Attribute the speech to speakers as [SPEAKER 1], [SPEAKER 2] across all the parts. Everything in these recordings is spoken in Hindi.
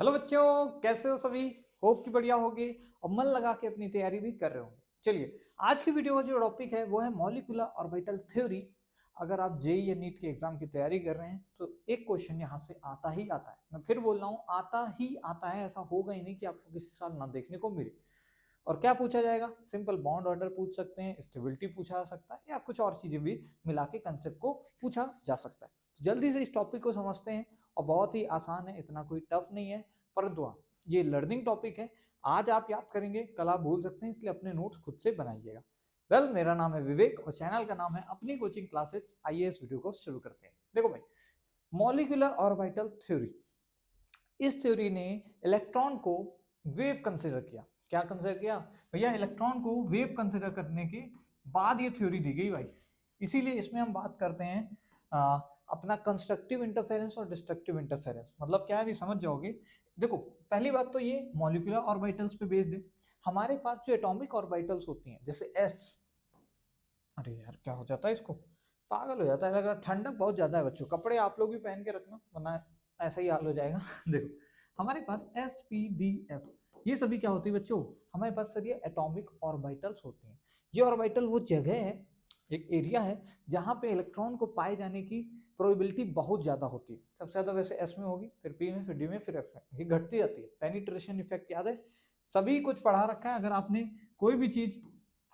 [SPEAKER 1] हेलो बच्चों, कैसे हो सभी। होप कि बढ़िया होगी और मन लगा के अपनी तैयारी भी कर रहे होंगे। चलिए, आज की वीडियो का जो टॉपिक है वो है मॉलिक्यूलर ऑर्बिटल थ्योरी। अगर आप जेई या नीट के एग्जाम की तैयारी कर रहे हैं तो एक क्वेश्चन यहाँ से आता ही आता है। मैं फिर बोल रहा हूँ, आता ही आता है, ऐसा होगा ही नहीं कि आपको किसी साल ना देखने को मिले। और क्या पूछा जाएगा? सिंपल बॉन्ड ऑर्डर पूछ सकते हैं, स्टेबिलिटी पूछा जा सकता है, या कुछ और चीजें भी मिला के कंसेप्ट को पूछा जा सकता है। जल्दी से इस टॉपिक को समझते हैं और बहुत ही आसान है, इतना कोई टफ नहीं है। परंतु हाँ, ये लर्निंग टॉपिक है। आज आप याद करेंगे, कल आप भूल सकते हैं, इसलिए अपने नोट्स खुद से बनाइएगा। वेल, मेरा नाम है विवेक और चैनल का नाम है अपनी कोचिंग क्लासेस आईएएस। वीडियो को शुरू करते हैं। देखो भाई, मॉलिक्यूलर ऑर्बिटल थ्योरी, इस थ्योरी ने इलेक्ट्रॉन को वेव कंसिडर किया। क्या कंसिडर किया भैया? इलेक्ट्रॉन को वेव कंसिडर करने के बाद ये थ्योरी दी गई भाई। इसीलिए इसमें हम बात करते हैं अपना कंस्ट्रक्टिव इंटरफेरेंस और डिस्ट्रक्टिव इंटरफेरेंस। मतलब क्या है, भी समझ जाओगे। देखो, पहली बात तो ये मॉलिक्यूलर ऑर्बिटल्स पे बेस्ड है। हमारे पास जो एटॉमिक ऑर्बिटल्स होती हैं, जैसे एस, अरे यार क्या हो जाता है इसको, पागल हो जाता है। लग रहा ठंडक बहुत ज्यादा है बच्चों, कपड़े आप लोग भी पहन के रखना वरना ऐसा ही हाल हो जाएगा। देखो, हमारे पास एस पी डी एफ, ये सभी क्या होती है बच्चों? हमारे पास सर ये एटॉमिक ऑर्बिटल्स होती हैं। ये ऑर्बिटल वो जगह है, एक एरिया है जहां पे इलेक्ट्रॉन को पाए जाने की प्रोबेबिलिटी बहुत ज्यादा होती है। सबसे ज्यादा वैसे एस में होगी, फिर पी में, फिर डी में, फिर एफ में। ये घटती जाती है। पेनिट्रेशन इफेक्ट याद है? सभी कुछ पढ़ा रखा है। अगर आपने कोई भी चीज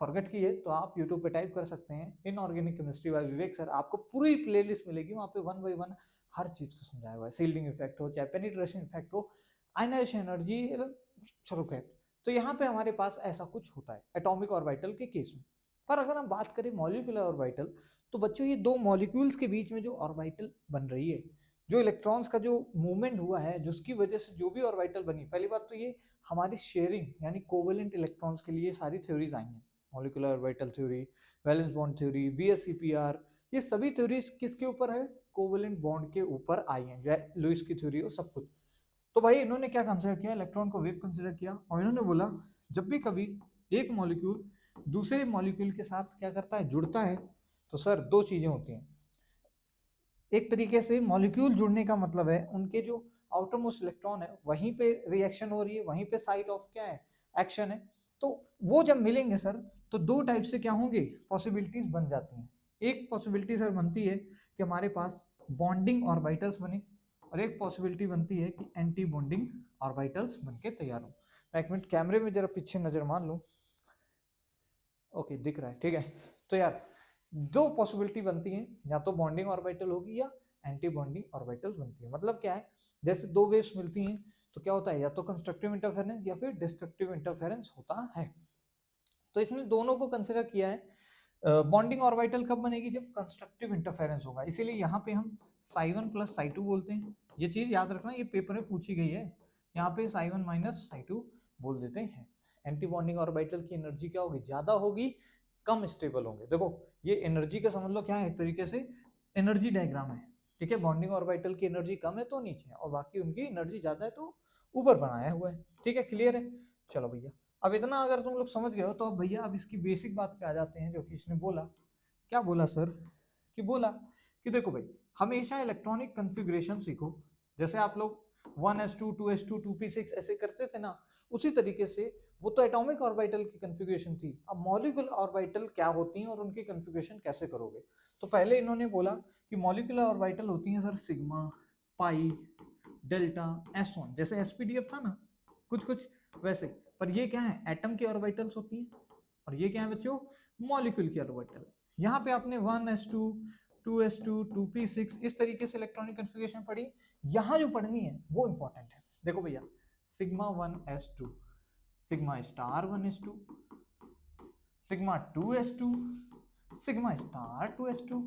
[SPEAKER 1] फॉरगेट की है तो आप यूट्यूब पे टाइप कर सकते हैं इनऑर्गेनिक केमिस्ट्री बाय विवेक सर, आपको पूरी प्लेलिस्ट मिलेगी। वहां पे वन बाय वन हर चीज को समझाया हुआ है। सील्डिंग इफेक्ट हो, चाहे पेनिट्रेशन इफेक्ट हो, आयनाइजेशन एनर्जी, चलो खैर। तो यहाँ पे हमारे पास ऐसा कुछ होता है एटॉमिक ऑर्बिटल के केस में। पर अगर हम बात करें मॉलिक्यूलर ऑर्बिटल, तो बच्चों ये दो मॉलिक्यूल्स के बीच में जो ऑर्बिटल बन रही है, जो इलेक्ट्रॉन्स का जो मूवमेंट हुआ है, जिसकी वजह से जो भी ऑर्बिटल बनी, पहली बात तो ये हमारी शेयरिंग यानी कोवेलेंट इलेक्ट्रॉन्स के लिए सारी थ्योरीज आई हैं। Molecular orbital theory, valence bond theory, VSEPR, ये सभी थ्योरीज किसके ऊपर है? कोवेलेंट बॉन्ड के ऊपर आई हैं, जो लुईस की थ्योरी हो, सब कुछ। तो भाई इन्होंने क्या कंसिडर किया? इलेक्ट्रॉन को वेव कंसिडर किया और इन्होंने बोला जब भी कभी एक मॉलिक्यूल दूसरे मॉलिक्यूल के साथ क्या करता है, जुड़ता है, तो सर दो चीजें होती हैं। एक तरीके से मॉलिक्यूल जुड़ने का मतलब है उनके जो आउटर मोस्ट इलेक्ट्रॉन है वहीं पे रिएक्शन हो रही है, वहीं पे साइट ऑफ क्या है, एक्शन है। तो वो जब मिलेंगे सर, तो दो टाइप से क्या होंगे, पॉसिबिलिटीज बन जाती हैं। एक पॉसिबिलिटी सर बनती है कि हमारे पास बॉन्डिंग ऑर्बिटल्स बने, और एक पॉसिबिलिटी बनती है कि एंटी बॉन्डिंग ऑर्बिटल्स बन के तैयार हो। एक मिनट, कैमरे में जरा पीछे नजर मान लूं। ओके, दिख रहा है, ठीक है। तो यार, दो पॉसिबिलिटी बनती हैं, या तो बॉन्डिंग ऑर्बिटल होगी या एंटी बॉन्डिंग ऑर्बिटल्स बनती है। मतलब क्या है, जैसे दो वेव्स मिलती हैं तो क्या होता है, या तो कंस्ट्रक्टिव इंटरफेरेंस या फिर डिस्ट्रक्टिव इंटरफेरेंस होता है। तो इसमें दोनों को कंसिडर किया है। बॉन्डिंग ऑर्बिटल कब बनेगी? जब कंस्ट्रक्टिव इंटरफेरेंस होगा। इसीलिए यहाँ पे हम साई1 प्लस साई2 बोलते हैं। ये चीज याद रखना, ये पेपर में पूछी गई है। यहाँ पे साई1 माइनस साई2 बोल देते हैं। एंटी बॉन्डिंग ऑर्बिटल की एनर्जी क्या होगी? ज्यादा होगी, कम स्टेबल होंगे। देखो, ये एनर्जी का समझ लो क्या है, एक तरीके से एनर्जी डायग्राम है, ठीक है। बॉन्डिंग ऑर्बिटल की एनर्जी कम है तो नीचे है, और बाकी उनकी एनर्जी ज्यादा है तो ऊपर बनाया हुआ है। ठीक है, क्लियर है? चलो भैया, अब इतना अगर तुम लोग समझ गए हो तो अब भैया अब इसकी बेसिक बात पे आ जाते हैं, जो कि इसने बोला। क्या बोला सर? कि बोला कि देखो भाई, हमेशा इलेक्ट्रॉनिक कन्फिग्रेशन सीखो। जैसे आप लोग 1s2 2s2 2p6 ऐसे करते थे ना, उसी तरीके से वो तो एटॉमिक ऑर्बिटल की कन्फिग्रेशन थी। अब मॉलिक्यूलर ऑर्बिटल क्या होती हैं और उनकी कन्फिग्रेशन कैसे करोगे? तो पहले इन्होंने बोला कि मॉलिक्यूलर ऑर्बिटल होती हैं सर सिग्मा, पाई, डेल्टा, s1, जैसे एसपीडीएफ था ना, कुछ कुछ वैसे। पर ये क्या है? एटम की ऑर्बिटल्स होती हैं। और ये क्या है बच्चों? मॉलिक्यूल की ऑर्बिटल। यहाँ पे आपने 1s2 2s2 2p6 इस तरीके से इलेक्ट्रॉनिक कन्फिग्रेशन पढ़ी। यहाँ जो पढ़नी है वो इंपॉर्टेंट है। देखो भैया, sigma 1s2, sigma star 1s2, sigma 2s2, sigma star 2s2।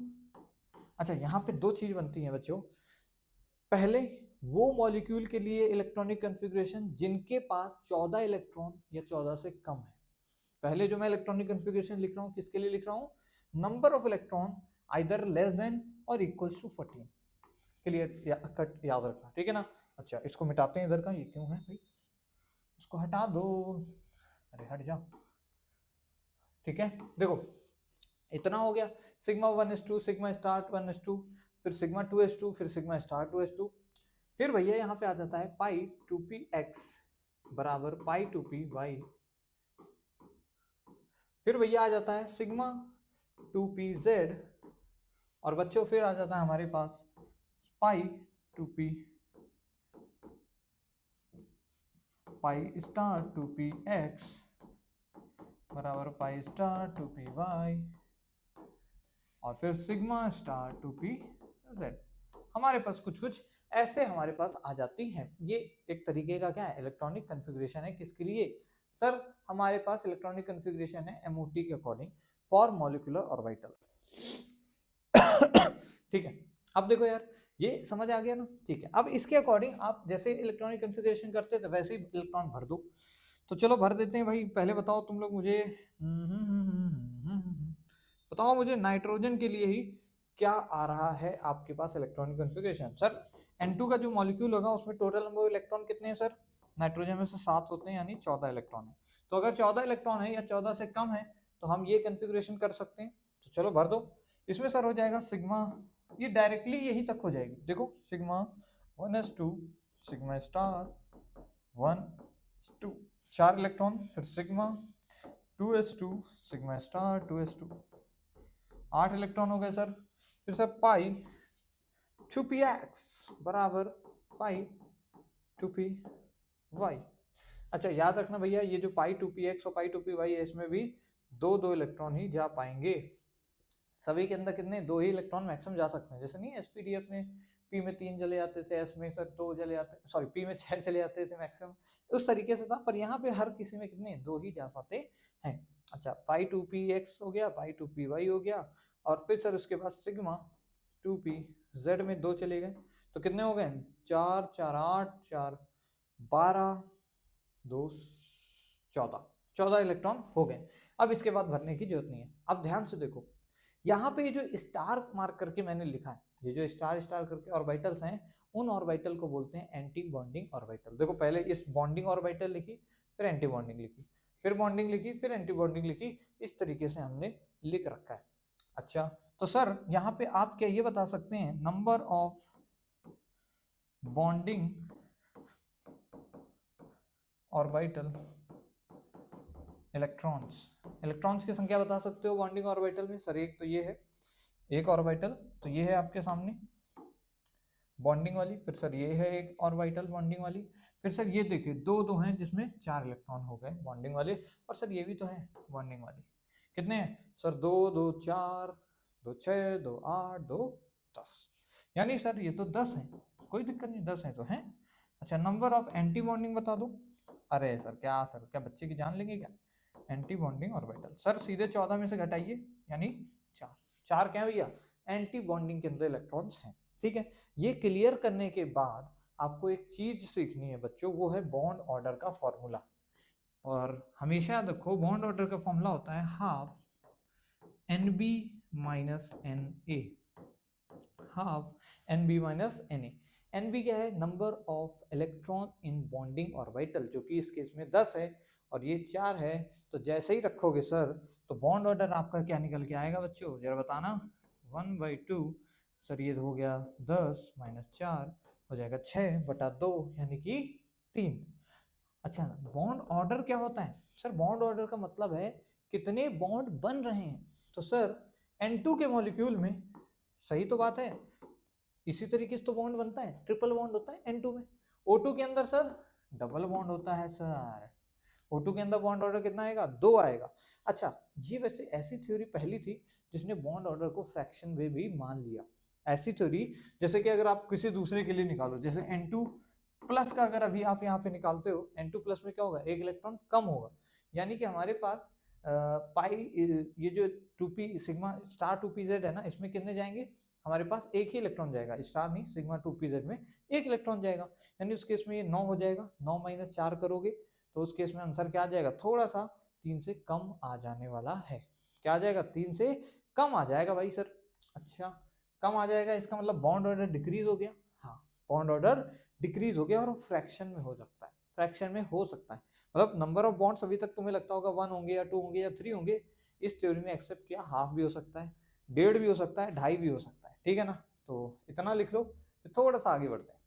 [SPEAKER 1] अच्छा, यहाँ पे दो चीज बनती है बच्चों। पहले, वो मॉलिक्यूल के लिए इलेक्ट्रॉनिक कन्फिग्रेशन जिनके पास 14 इलेक्ट्रॉन या 14 से कम है। पहले जो मैं इलेक्ट्रॉनिक कन्फिग्रेशन लिख रहा हूँ, किसके लिए लिख रहा हूँ? Number of electron either less than और इक्वल्स टू 14 के लिए कट याद रखना, ठीक है ना। अच्छा, इसको मिटाते हैं इधर का, ये क्यों है भाई, इसको हटा दो, अरे हट जाओ। ठीक है, देखो इतना हो गया। Sigma 1s2, sigma star 1s2, फिर सिग्मा 2s2, फिर सिग्मा स्टार 2s2। फिर भैया यहाँ पे आ जाता है पाई 2p(x) बराबर पाई 2p(y). फिर भैया आ जाता है सिग्मा 2pz, और बच्चों फिर आ जाता है हमारे पास पाई 2p पाई स्टार 2px बराबर पाई स्टार 2py, और फिर सिग्मा स्टार 2pz। हमारे पास कुछ कुछ ऐसे हमारे पास आ जाती हैं। ये एक तरीके का क्या है, इलेक्ट्रॉनिक कॉन्फ़िगरेशन है। किसके लिए सर? हमारे पास इलेक्ट्रॉनिक कॉन्फ़िगरेशन है एमओटी के अकॉर्डिंग फॉर मॉलिक्यूलर ऑर्बिटल। ठीक है, अब देखो यार, ये समझ आ गया ना? ठीक है, अब इसके अकॉर्डिंग आप जैसे इलेक्ट्रॉनिक कॉन्फ़िगरेशन करते थे वैसे ही इलेक्ट्रॉन भर दो। तो चलो भर देते हैं भाई। पहले बताओ तुम लोग मुझे, बताओ मुझे नाइट्रोजन के लिए ही क्या आ रहा है आपके पास इलेक्ट्रॉनिक कॉन्फ़िगरेशन। सर N2 का जो मॉलिक्यूल होगा उसमें टोटल नंबर ऑफ इलेक्ट्रॉन कितने हैं सर? नाइट्रोजन में से 7 होते हैं, यानी 14 इलेक्ट्रॉन है। तो अगर 14 इलेक्ट्रॉन है या 14 से कम है तो हम ये कॉन्फ़िगरेशन कर सकते हैं। तो चलो भर दो। इसमें सर हो जाएगा सिग्मा, ये डायरेक्टली यही तक हो जाएगी। देखो sigma 1s2 sigma star 1s2 4 electron, फिर sigma 2s2 sigma star 2s2 8 electron हो गए सर। फिर सर पाई 2px बराबर पाई 2py। अच्छा याद रखना भैया, ये जो पाई 2px और पाई 2py है इसमें भी दो दो इलेक्ट्रॉन ही जा पाएंगे। सभी के अंदर कितने? 2 ही इलेक्ट्रॉन मैक्सिमम जा सकते हैं। जैसे नहीं एसपीडीएफ में पी में 3 चले जाते थे, एस में सर 2 चले जाते, सॉरी पी में 6 चले जाते थे मैक्सिमम, उस तरीके से था। पर यहाँ पे हर किसी में कितने? 2 ही जा पाते हैं। अच्छा पाई 2px हो गया, पाई 2py हो गया, और फिर सर उसके बाद सिग्मा 2pz में 2 चले गए, तो कितने हो गए? 4 4 8 4 12 2 14 इलेक्ट्रॉन हो गए। अब इसके बाद भरने की जरूरत नहीं है। अब ध्यान से देखो, यहाँ पे जो स्टार मार्क करके मैंने लिखा है, ये जो स्टार स्टार करके ऑर्बिटल्स हैं, उन ऑर्बिटल को बोलते हैं एंटी बॉन्डिंग ऑर्बिटल। देखो पहले इस बॉन्डिंग ऑर्बिटल लिखी, फिर एंटी बॉन्डिंग लिखी, फिर बॉन्डिंग लिखी, फिर एंटी बॉन्डिंग लिखी, इस तरीके से हमने लिख रखा है। अच्छा तो सर यहाँ पे आप क्या ये बता सकते हैं number of bonding orbital electrons की संख्या बता सकते हो बॉन्डिंग ऑर्बिटल में? सर एक तो ये है, एक ऑर्बिटल तो ये है आपके सामने बॉन्डिंग वाली, फिर सर ये है एक ऑर्बिटल बॉन्डिंग वाली, फिर सर ये देखिए दो दो हैं जिसमें 4 इलेक्ट्रॉन हो गए बॉन्डिंग वाले, और सर ये भी तो है बॉन्डिंग वाली। कितने हैं सर? 2 2 4 2 6 2 8 2 10, यानी सर ये तो 10 है, कोई दिक्कत नहीं, 10 है तो हैं। अच्छा नंबर ऑफ एंटी बॉन्डिंग बता दो। अरे सर क्या बच्चे की जान लेंगे क्या? एंटी बॉन्डिंग ऑर्बिटल सर सीधे 14 में से घटाइए, यानी 4 4 क्या भैया? एंटी बॉन्डिंग के अंदर इलेक्ट्रॉन्स हैं। ठीक है, ये क्लियर करने के बाद आपको एक चीज सीखनी है बच्चों, वो है बॉन्ड ऑर्डर का फॉर्मूला। और हमेशा याद रखो बॉन्ड ऑर्डर का फॉर्मूला होता है half NB minus NA, half NB minus NA। NB क्या है? Number of electron in bonding orbital, जो कि इस केस में 10 है और ये 4 है। तो जैसे ही रखोगे सर तो बॉन्ड ऑर्डर आपका क्या निकल के आएगा बच्चों, जरा बताना। 1/2 सर ये हो गया 10 माइनस 4 हो जाएगा 6/2 यानी कि 3। अच्छा बॉन्ड ऑर्डर क्या होता है सर? बॉन्ड ऑर्डर का मतलब है कितने बॉन्ड बन रहे हैं। तो सर N2 के मॉलिक्यूल में, सही तो बात है, इसी तरीके से तो बॉन्ड बनता है, ट्रिपल बॉन्ड होता है N2 में। O2 के अंदर सर डबल बॉन्ड होता है सर। O2 के अंदर बॉन्ड ऑर्डर कितना आएगा? 2 आएगा। अच्छा ये वैसे ऐसी थ्योरी पहली थी जिसने बॉन्ड ऑर्डर को फ्रैक्शन में भी मान लिया। ऐसी थ्योरी जैसे कि अगर आप किसी दूसरे के लिए निकालो, जैसे N2 प्लस का अगर अभी आप यहाँ पे निकालते हो, N2 प्लस में क्या होगा? एक इलेक्ट्रॉन कम होगा, यानी कि हमारे पास पाई ये जो 2p सिग्मा स्टार 2pz है ना, इसमें कितने जाएंगे? हमारे पास एक ही इलेक्ट्रॉन जाएगा, स्टार नहीं, सिग्मा 2pz में एक इलेक्ट्रॉन जाएगा, यानी उस केस में ये 9 हो जाएगा। 9 माइनस 4 करोगे तो उस केस में आंसर क्या आ जाएगा? थोड़ा सा 3 से कम आ जाने वाला है। क्या आ जाएगा? 3 से कम आ जाएगा भाई सर। अच्छा कम आ जाएगा, इसका मतलब बॉन्ड ऑर्डर डिक्रीज हो गया। हाँ बॉन्ड ऑर्डर डिक्रीज हो गया और फ्रैक्शन में हो सकता है, फ्रैक्शन में हो सकता है। मतलब नंबर ऑफ बॉन्ड्स अभी तक तुम्हें लगता होगा 1 होंगे या 2 होंगे या 3 होंगे, इस थ्योरी ने एक्सेप्ट किया हाफ भी हो सकता है, 1.5 भी हो सकता है, 2.5 भी हो सकता है। ठीक है ना? तो इतना लिख लो, फिर थोड़ा सा आगे बढ़ते हैं।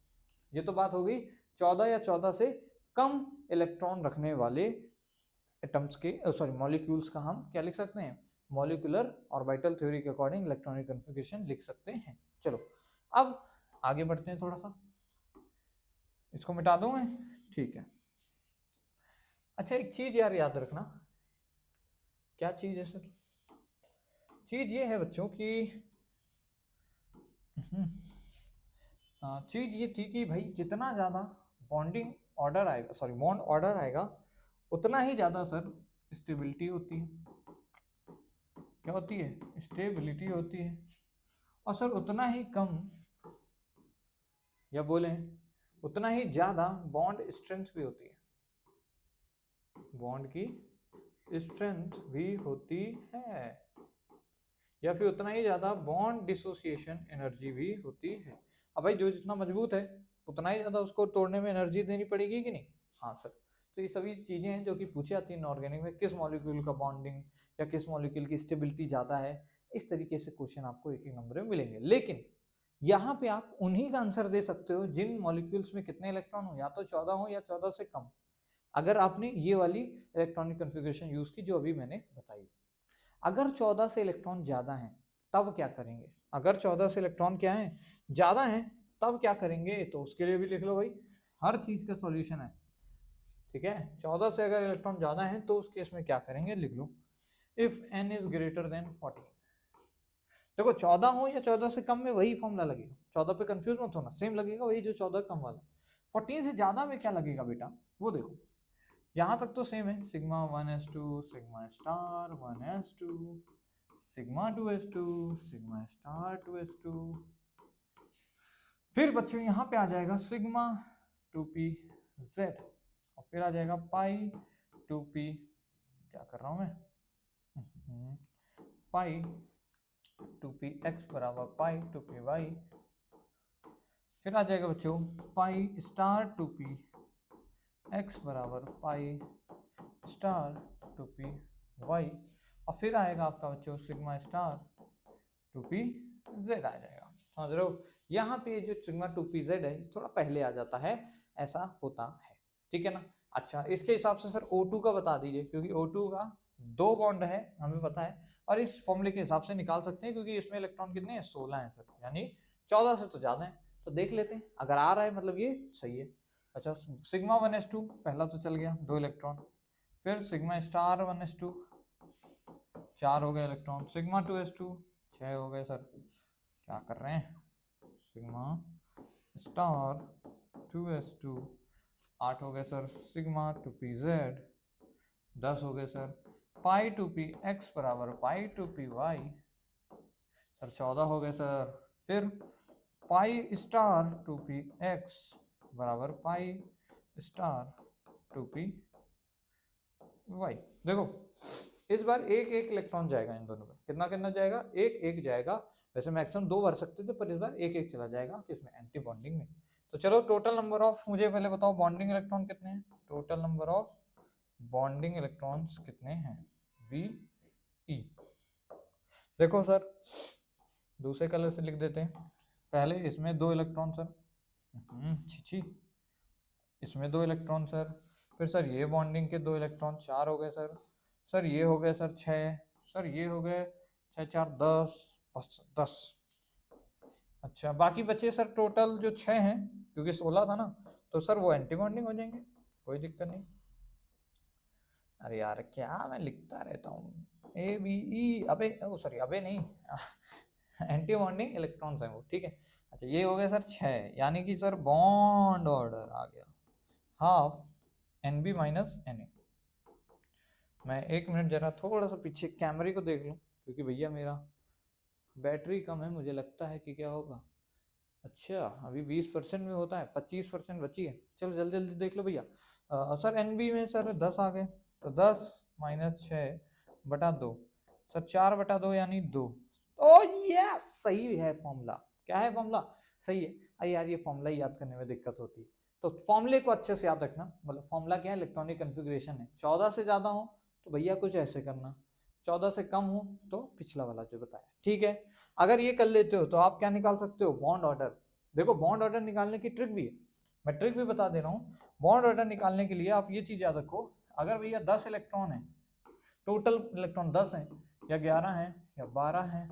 [SPEAKER 1] ये तो बात हो गई 14 या 14 से कम इलेक्ट्रॉन रखने वाले एटम्स के सॉरी मॉलिक्यूल्स का हम क्या लिख सकते हैं, मॉलिक्यूलर ऑर्बिटल थ्योरी के अकॉर्डिंग इलेक्ट्रॉनिक कन्फिगरेशन लिख सकते हैं। चलो अब आगे बढ़ते हैं, थोड़ा सा इसको मिटा दूं मैं, ठीक है। अच्छा एक चीज यार याद रखना, क्या चीज है सर, चीज ये है बच्चों की चीज ये थी कि भाई जितना ज्यादा बॉन्डिंग ऑर्डर आएगा, सॉरी बॉन्ड ऑर्डर आएगा, उतना ही ज्यादा सर स्टेबिलिटी होती है। क्या होती है, स्टेबिलिटी होती है। और सर उतना ही कम, या बोले उतना ही ज्यादा बॉन्ड स्ट्रेंथ भी होती है, बॉन्ड की स्ट्रेंथ भी होती है, या फिर उतना ही ज्यादा बॉन्ड डिसोसिएशन एनर्जी भी होती है। अब भाई जो जितना मजबूत है उतना ही ज्यादा उसको तोड़ने में एनर्जी देनी पड़ेगी कि नहीं। हाँ सर, तो ये सभी चीजें हैं जो कि पूछी जाती है इनऑर्गेनिक में, किस मॉलिक्यूल का बॉन्डिंग या किस मॉलिक्यूल की स्टेबिलिटी ज्यादा है, इस तरीके से क्वेश्चन आपको एक एक नंबर में मिलेंगे। लेकिन यहाँ पे आप उन्हीं का आंसर दे सकते हो जिन मॉलिक्यूल्स में कितने इलेक्ट्रॉन हो, या तो 14 हो या 14 से कम, अगर आपने ये वाली इलेक्ट्रॉनिक कन्फिग्रेशन यूज की जो अभी मैंने बताई। अगर 14 से इलेक्ट्रॉन ज्यादा हैं तब क्या करेंगे, अगर 14 से इलेक्ट्रॉन क्या है ज्यादा है तब क्या करेंगे, तो उसके लिए भी लिख लो भाई, हर चीज का सॉल्यूशन है, ठीक है। 14 से अगर इलेक्ट्रॉन ज्यादा है तो उस केस में क्या करेंगे, लिख लो if n is greater than 14। देखो 14 हो या 14 से कम में वही फॉर्मूला लगेगा, 14 पे कंफ्यूज मत होना, सेम लगेगा वही जो 14 कम वाला। 14 से ज्यादा में क्या लगेगा बेटा, वो देखो, यहाँ तक तो सेम है, sigma 1s2 sigma star 1s2 sigma 2s2 sigma star 2s2। फिर बच्चों यहाँ पे आ जाएगा सिग्मा 2pz, और फिर आ जाएगा पाई 2p, क्या कर रहा हूँ मैं, पाई 2px बराबर पाई 2py। फिर आ जाएगा बच्चों पाई स्टार 2p x बराबर पाई स्टार 2p y, और फिर आएगा आपका बच्चों सिग्मा स्टार 2p z आ जाएगा। समझ रहे हो, यहाँ पे जो सिग्मा 2p z है थोड़ा पहले आ जाता है, ऐसा होता है, ठीक है ना। अच्छा इसके हिसाब से सर O2 का बता दीजिए, क्योंकि O2 का 2 बॉन्ड है हमें पता है, और इस फॉर्मूले के हिसाब से निकाल सकते हैं क्योंकि इसमें इलेक्ट्रॉन कितने हैं 16 हैं सर, यानी 14 से तो ज्यादा है। तो देख लेते हैं, अगर आ रहा है मतलब ये सही है। अच्छा सिग्मा 1s2 पहला तो चल गया 2 इलेक्ट्रॉन, फिर सिग्मा स्टार 1s2 4 हो गए इलेक्ट्रॉन, सिग्मा 2s2 6 हो गए सर, क्या कर रहे हैं, सिग्मा स्टार 2s2 8 हो गए सर, सिग्मा 2pz 10 हो गए सर, पाई 2px बराबर पाई 2py सर 14 हो गए सर, फिर पाई स्टार 2px बराबर पाई स्टार 2py। देखो इस बार एक एक इलेक्ट्रॉन जाएगा इन दोनों में, कितना कितना जाएगा, एक एक जाएगा। वैसे मैक्सिमम 2 भर सकते थे पर इस बार एक एक चला जाएगा किसमें, एंटी बॉन्डिंग में। तो चलो टोटल नंबर ऑफ, मुझे पहले बताओ बॉन्डिंग इलेक्ट्रॉन कितने हैं, total number of bonding electrons कितने हैं, बी ई। देखो सर दूसरे कलर से लिख देते हैं, पहले इसमें 2 इलेक्ट्रॉन सर, छी इसमें 2 इलेक्ट्रॉन सर, फिर सर ये बॉन्डिंग के 2 इलेक्ट्रॉन 4 हो गए सर, सर ये हो गए सर 6, सर ये हो गए 6 4 10, बस 10। अच्छा बाकी बचे सर टोटल जो 6 हैं, क्योंकि 16 था ना, तो सर वो एंटी बॉन्डिंग हो जाएंगे, कोई दिक्कत नहीं। अरे यार क्या मैं लिखता रहता हूँ, ए बी ई, अबे ओ सॉरी अबे नहीं एंटी बॉन्डिंग इलेक्ट्रॉन्स हैं वो, ठीक है। अच्छा ये हो गया सर 6, यानी कि सर बॉन्ड ऑर्डर आ गया हाफ NB माइनस Na। मैं 1 मिनट जरा थोड़ा सा पीछे कैमरे को देख लूँ, क्योंकि भैया मेरा बैटरी कम है, मुझे लगता है कि क्या होगा। अच्छा अभी 20% में होता है, 25% बची है, चलो जल्दी जल्दी देख लो भैया। सर NB में सर 10 आ गए, तो 10 माइनस 6 बटा 2, सर 4 बटा 2 यानी 2। ओ यस सही है फॉर्मूला, क्या है फॉर्मूला, सही है। अरे यार ये फॉर्मूला याद करने में दिक्कत होती है, तो फॉर्मूले को अच्छे से याद रखना। मतलब फॉर्मूला क्या है, इलेक्ट्रॉनिक कन्फिग्रेशन है, 14 से ज्यादा हो तो भैया कुछ ऐसे करना, 14 से कम हो तो पिछला वाला जो बताया, ठीक है। अगर ये कर लेते हो तो आप क्या निकाल सकते हो, बॉन्ड ऑर्डर। देखो बॉन्ड ऑर्डर निकालने की ट्रिक भी है, मैं ट्रिक भी बता दे रहा हूँ। बॉन्ड ऑर्डर निकालने के लिए आप ये चीज याद रखो, अगर भैया 10 इलेक्ट्रॉन है, टोटल इलेक्ट्रॉन 10 है या 11 है या 12 है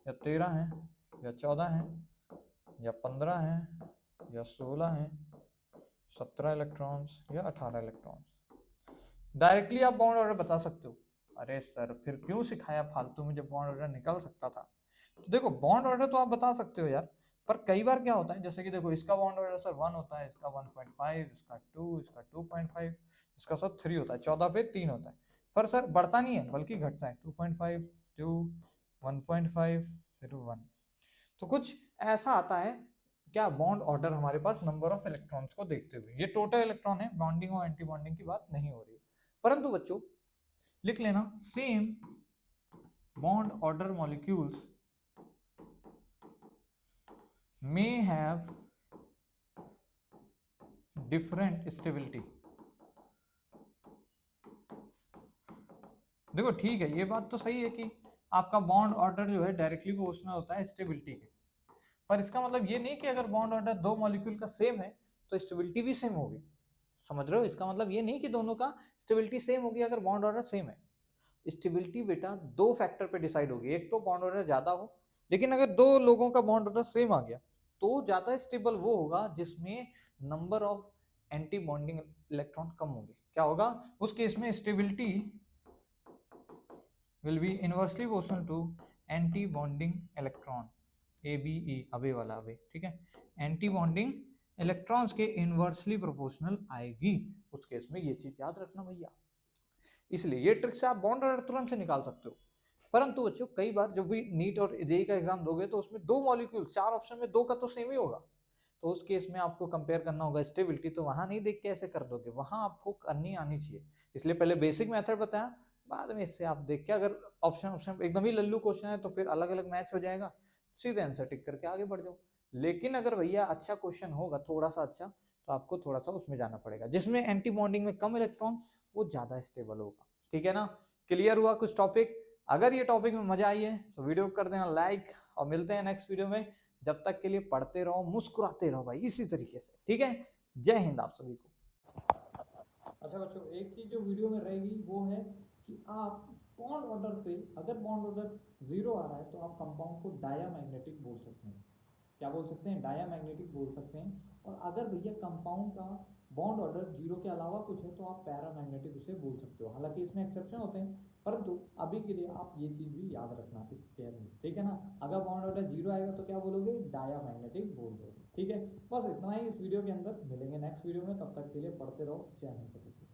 [SPEAKER 1] या 13 है या 14 है या 15 है या 16 है, 17 इलेक्ट्रॉन्स या 18 इलेक्ट्रॉन्स, डायरेक्टली आप बॉन्ड ऑर्डर बता सकते हो। अरे सर फिर क्यों सिखाया फालतू में, जब बॉन्ड ऑर्डर निकल सकता था। तो देखो बॉन्ड ऑर्डर तो आप बता सकते हो यार, पर कई बार क्या होता है, जैसे कि देखो इसका बॉन्ड ऑर्डर सर 1 होता है, इसका 1.5, इसका 2, इसका 2.5, इसका सब 3 होता है, 14 पे 3 होता है, पर सर बढ़ता नहीं है बल्कि घटता है, 2.5, 2, 1.5 फिर 1। तो कुछ ऐसा आता है क्या बॉन्ड ऑर्डर हमारे पास नंबर ऑफ इलेक्ट्रॉन्स को देखते हुए, ये टोटल इलेक्ट्रॉन है, बॉन्डिंग और एंटी बॉन्डिंग की बात नहीं हो रही है। परंतु बच्चों लिख लेना, same bond order molecules may have different stability। देखो ठीक है, ये बात तो सही है कि आपका बॉन्ड ऑर्डर जो है डायरेक्टली प्रोपोर्शनल होता है स्टेबिलिटी के, पर इसका मतलब ये नहीं कि अगर बॉन्ड ऑर्डर दो मॉलिक्यूल का सेम है तो स्टेबिलिटी भी सेम होगी। समझ रहे हो, इसका मतलब ये नहीं कि दोनों का स्टेबिलिटी सेम होगी अगर बॉन्ड ऑर्डर सेम है। स्टेबिलिटी बेटा दो फैक्टर पे डिसाइड होगी, एक तो बॉन्ड ऑर्डर ज्यादा हो, लेकिन अगर दो लोगों का बॉन्ड ऑर्डर सेम आ गया तो ज्यादा स्टेबल वो होगा जिसमें number of anti bonding electron कम होंगे। क्या होगा उस केस में, stability will be inversely proportional to anti bonding electron, ABE, अबे वाला अबे, ठीक है, एंटी बॉन्डिंग इलेक्ट्रॉन्स के इनवर्सली प्रोपोर्शनल आएगी उस केस में, ये चीज याद रखना भैया। इसलिए ये ट्रिक से आप बॉन्ड ऑर्डर तुरंत से निकाल सकते हो। परंतु बच्चों कई बार जब भी नीट और जेई का एग्जाम दोगे तो उसमें दो मॉलिक्यूल, चार ऑप्शन में दो का तो सेम ही होगा, तो उस केस में आपको कंपेयर करना होगा स्टेबिलिटी, तो वहां नहीं देख के ऐसे कर दोगे, वहां आपको करनी आनी चाहिए। इसलिए पहले बेसिक मेथड बताया, बाद में इससे आप देख के, अगर ऑप्शन ऑप्शन एकदम ही लल्लू क्वेश्चन है तो फिर अलग अलग मैच हो जाएगा, सीधे आंसर टिक करके आगे बढ़ जाओ। लेकिन अगर भैया अच्छा क्वेश्चन होगा थोड़ा सा अच्छा, तो आपको थोड़ा सा उसमें जाना पड़ेगा जिसमें एंटी बॉन्डिंग में कम इलेक्ट्रॉन, वो ज्यादा स्टेबल होगा। ठीक है ना, क्लियर हुआ कुछ टॉपिक? अगर ये टॉपिक में मजा आई है तो वीडियो कर देना लाइक, और मिलते हैं नेक्स्ट वीडियो में। जब तक के लिए पढ़ते रहो, मुस्कुराते रहो भाई, इसी तरीके से। ठीक है, जय हिंद आप सभी को। अच्छा बच्चों, एक चीज जो वीडियो में रहेगी वो है कि आप बॉन्ड ऑर्डर से, अगर बॉन्ड ऑर्डर 0 आ रहा है तो आप कंपाउंड को डायामैग्नेटिक बोल सकते हैं। क्या बोल सकते हैं? डायामैग्नेटिक बोल सकते हैं। और अगर भैया कंपाउंड का बॉन्ड ऑर्डर 0 के अलावा कुछ है तो आप पैरामैग्नेटिक उसे बोल सकते हो। हालांकि इसमें एक्सेप्शन होते हैं, परंतु अभी के लिए आप ये चीज भी याद रखना इस पेयर में। ठीक है ना, अगर बॉन्ड ऑर्डर 0 आएगा तो क्या बोलोगे? डायामैग्नेटिक बोल दोगे। ठीक है, बस इतना ही इस वीडियो के अंदर, मिलेंगे नेक्स्ट वीडियो में, तब तक के लिए पढ़ते रहो। जय हिंद सभी को।